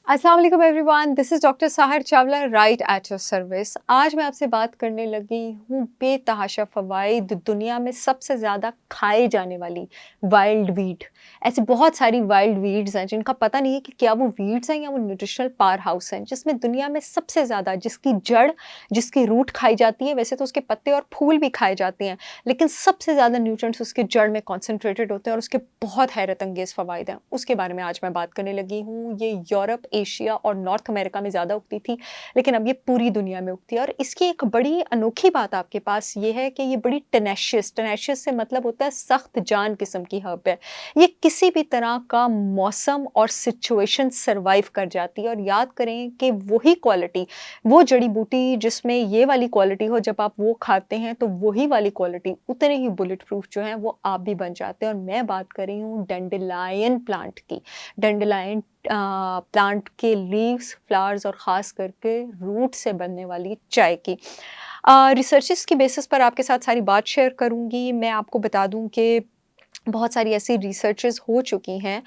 अस्सलाम वालेकुम everyone, this is doctor Sahir Chawla right at your service. आज मैं आपसे बात करने लगी हूँ बेतहाशा फ़वाइद दुनिया में सबसे ज़्यादा खाए जाने वाली वाइल्ड वीट। ऐसी बहुत सारी वाइल्ड वीड्स हैं जिनका पता नहीं है कि क्या वो वीड्स हैं या वो न्यूट्रिशनल पावर हाउस हैं, जिसमें दुनिया में सबसे ज़्यादा जिसकी जड़, जिसकी रूट खाई जाती है। वैसे तो उसके पत्ते और फूल भी खाए जाते हैं, लेकिन सबसे ज़्यादा न्यूट्रिएंट्स उसके जड़ में कॉन्सेंट्रेटेड होते हैं और उसके बहुत हैरत अंगेज़ फ़वाइद हैं। उसके बारे में आज मैं बात करने लगी हूँ। ये यूरोप, एशिया और नॉर्थ अमेरिका में ज़्यादा उगती थी, लेकिन अब ये पूरी दुनिया में उगती है। और इसकी एक बड़ी अनोखी बात आपके पास ये है कि ये बड़ी टेनेशियस टेनेशियस से मतलब होता है सख्त जान किस्म की हर्ब है। ये किसी भी तरह का मौसम और सिचुएशन सर्वाइव कर जाती है। और याद करें कि वही क्वालिटी, वो जड़ी बूटी जिसमें ये वाली क्वालिटी हो, जब आप वो खाते हैं तो वही वाली क्वालिटी उतने ही बुलेट प्रूफ जो है वो आप भी बन जाते हैं। और मैं बात कर रही हूँ डैंडेलियन प्लांट की। डैंडेलियन प्लांट के लीव्स, फ्लावर्स और ख़ास करके रूट से बनने वाली चाय की रिसर्चेस की बेसिस पर आपके साथ सारी बात शेयर करूँगी। मैं आपको बता दूँ कि बहुत सारी ऐसी रिसर्चेस हो चुकी हैं,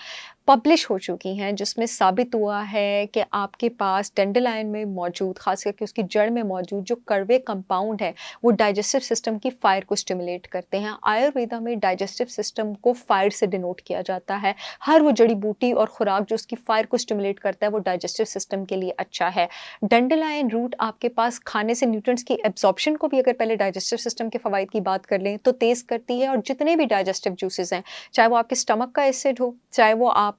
पब्लिश हो चुकी हैं, जिसमें साबित हुआ है कि आपके पास डैंडेलियन में मौजूद, ख़ास करके उसकी जड़ में मौजूद जो कड़वे कंपाउंड है, वो डाइजेस्टिव सिस्टम की फायर को स्टिमुलेट करते हैं। आयुर्वेदा में डाइजेस्टिव सिस्टम को फायर से डिनोट किया जाता है। हर वो जड़ी बूटी और खुराक जो उसकी फायर को स्टिमुलेट करता है, वो डाइजेस्टिव सिस्टम के लिए अच्छा है। डैंडेलियन रूट आपके पास खाने से न्यूट्रिएंट्स की एब्जॉर्प्शन को भी, अगर पहले डाइजेस्टिव सिस्टम के फ़वाइद की बात कर लें, तो तेज़ करती है। और जितने भी डाइजेस्टिव जूसेस हैं, चाहे वो आपके स्टमक का एसिड हो, चाहे वो आपका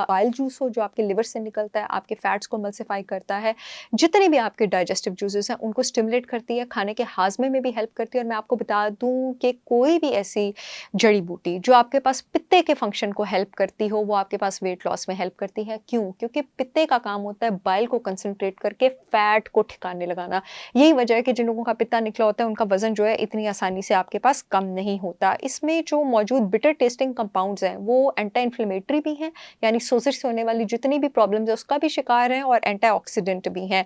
बाइल जूस हो जो आपके लिवर से निकलता है, आपके फैट्स को एमल्सिफाई करता है, जितने भी आपके डाइजेस्टिव जूसेस हैं उनको स्टिमुलेट करती है, खाने के हाजमे में भी हेल्प करती है। और मैं आपको बता दूं कि कोई भी ऐसी जड़ी बूटी जो आपके पास पित्ते के फंक्शन को हेल्प करती हो, वो आपके पास वेट लॉस में हेल्प करती है। क्यों? क्योंकि पित्ते का काम होता है बाइल को कंसंट्रेट करके फैट को ठिकाने लगाना। यही वजह है कि जिन लोगों का पित्ता निकला होता है उनका वजन जो है इतनी आसानी से आपके पास कम नहीं होता। इसमें जो मौजूद बिटर टेस्टिंग कंपाउंड्स हैं वो एंटी इन्फ्लेमेटरी भी हैं, यानी सोजिश से होने वाली जितनी भी प्रॉब्लम्स है उसका भी शिकार हैं, और एंटीऑक्सीडेंट भी हैं।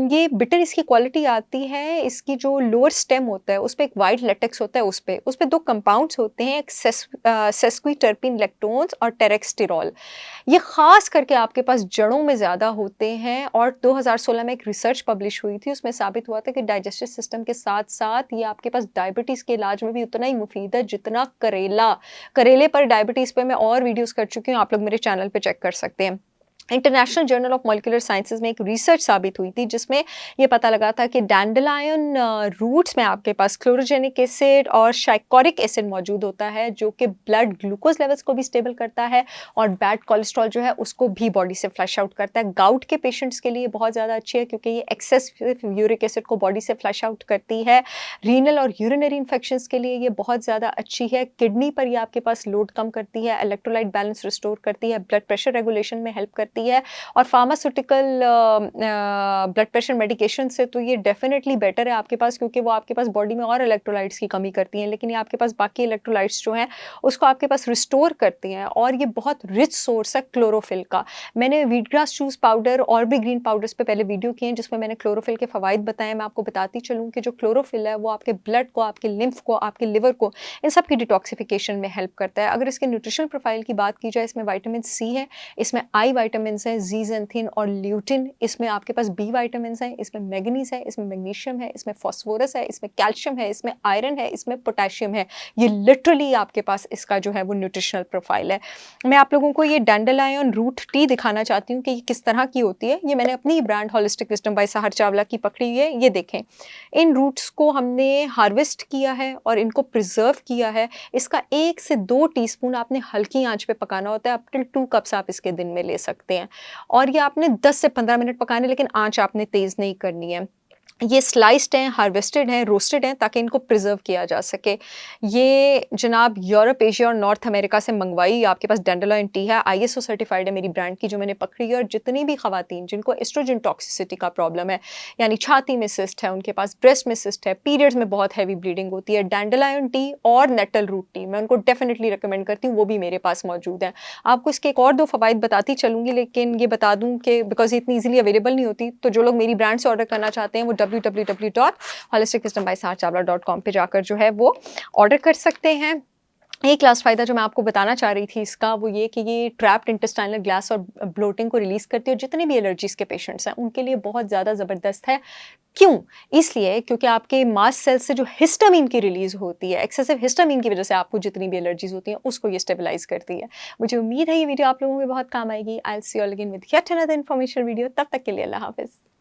ये बिटर इसकी क्वालिटी आती है, इसकी जो लोअर स्टेम होता है उस पे एक वाइट लेटेक्स होता है, उस पे दो कंपाउंड्स होते हैं, एक सेस्क्विटर्पिन लैक्टोन्स और टेरेक्स्टिरॉल। ये खास करके आपके पास जड़ों में ज़्यादा होते हैं। और 2016 में एक रिसर्च पब्लिश हुई थी, उसमें साबित हुआ था कि डाइजेस्टिव सिस्टम के साथ साथ ये आपके पास डायबिटीज़ के इलाज में भी उतना ही मुफीद है जितना करेला। करेले पर डायबिटीज़ पे मैं और वीडियोस कर चुकी हूँ, आप लोग मेरे चैनल पे चेक कर सकते हैं। International journal of molecular sciences में एक रिसर्च साबित हुई थी, जिसमें ये पता लगा था कि डैंडेलियन रूट्स में आपके पास क्लोरोजेनिक एसिड और शाइकोरिक एसिड मौजूद होता है, जो कि ब्लड ग्लूकोज लेवल्स को भी स्टेबल करता है और बैड कोलेस्ट्रॉल जो है उसको भी बॉडी से फ्लश आउट करता है। गाउट के पेशेंट्स के लिए बहुत ज़्यादा अच्छी है, क्योंकि ये एक्सेसिव यूरिक एसिड को बॉडी से फ्लश आउट करती है। रीनल और यूरिनरी इन्फेक्शंस के लिए ये बहुत ज़्यादा अच्छी है। किडनी पर ये आपके पास लोड कम करती है, इलेक्ट्रोलाइट बैलेंस रिस्टोर करती है, ब्लड प्रेशर रेगुलेशन में हेल्प करती है। और फार्मास्यूटिकल ब्लड प्रेशर मेडिकेशन से तो ये डेफिनेटली बेटर है आपके पास, क्योंकि वो आपके पास बॉडी में और इलेक्ट्रोलाइट्स की कमी करती हैं, लेकिन ये आपके पास बाकी इलेक्ट्रोलाइट्स जो हैं उसको आपके पास रिस्टोर करती हैं। और ये बहुत रिच सोर्स है क्लोरोफिल का। मैंने व्हीट ग्रास जूस पाउडर और भी ग्रीन पाउडर्स पे पहले वीडियो किए हैं, जिसमें मैंने क्लोरोफिल के फ़वाइद बताए। मैं आपको बताती चलूँ कि जो क्लोरोफिल है वो आपके ब्लड को, आपके लिम्फ को, आपके लिवर को, इन सब की डिटॉक्सिफिकेशन में हेल्प करता है। अगर इसके न्यूट्रिशनल प्रोफाइल की बात की जाए, इसमें विटामिन सी है, इसमें आई विटामिन्स हैं, ज़ीज़ैंथिन और ल्यूटिन, इसमें आपके पास बी विटामिन्स हैं, इसमें मैग्नीज है, इसमें मैग्नीशियम है, इसमें फास्फोरस है, इसमें कैल्शियम है, इसमें आयरन है, इसमें पोटेशियम है। ये लिटरली आपके पास इसका जो है वो न्यूट्रिशनल प्रोफाइल है। मैं आप लोगों को ये डैंडेलियन रूट टी दिखाना चाहती हूँ कि ये किस तरह की होती है। ये मैंने अपनी brand holistic wisdom by Sahir Chawla की पकड़ी हुई है। ये देखें, इन रूट्स को हमने हार्वेस्ट किया है और इनको प्रिजर्व किया है। इसका 1 से 2 टीस्पून आपने हल्की आंच पे पकाना होता है। अप टिल 2 कप्स आप इसके दिन में ले सकते हैं। और ये आपने 10 से 15 मिनट पकाने, लेकिन आंच आपने तेज़ नहीं करनी है। ये स्लाइस्ड हैं, हार्वेस्टेड हैं, रोस्टेड हैं, ताकि इनको प्रिजर्व किया जा सके। ये जनाब यूरोप, एशिया और नॉर्थ अमेरिका से मंगवाई आपके पास डैंडेलियन टी है, आईएसओ सर्टिफाइड है मेरी ब्रांड की, जो मैंने पकड़ी है। और जितनी भी खवातीन जिनको एस्ट्रोजन टॉक्सिसिटी का प्रॉब्लम है, यानी छाती में सिस्ट है उनके पास, ब्रेस्ट में सिस्ट है, पीरियड्स में बहुत हैवी ब्लीडिंग होती है, डैंडेलियन टी और नेटल रूट टी मैं उनको डेफिनेटली रिकमेंड करती हूँ, वो भी मेरे पास मौजूद है। आपको इसके एक और 2 फ़वाइद बताती चलूँगी, लेकिन ये बता दूँ कि बिकॉज़ ये इतनी ईज़िली अवेलेबल नहीं होती, तो जो लोग मेरी ब्रांड से ऑर्डर करना चाहते हैं वो www.holisticwisdombysaharchavla.com पे जाकर जो है वो ऑर्डर कर सकते हैं। एक लास्ट फ़ायदा जो मैं आपको बताना चाह रही थी इसका, वो ये कि ये ट्रैप्ड इंटेस्टाइनल गैस और ब्लोटिंग को रिलीज़ करती है, और जितने भी एलर्जीज़ के पेशेंट्स हैं, उनके लिए बहुत ज़्यादा ज़बरदस्त है। क्यों? इसलिए क्योंकि आपके मास्ट सेल्स से जो हिस्टामिन की रिलीज़ होती है, एक्सेसिव हिस्टामिन की वज़ह से आपको जितनी भी एलर्जीज़ होती हैं, उसको ये स्टेबलाइज़ करती है। मुझे उम्मीद है ये वीडियो आप लोगों को बहुत काम आएगी। I will see you all again with yet another informational video. तब तक के लिए अल्लाह हाफ़िज़।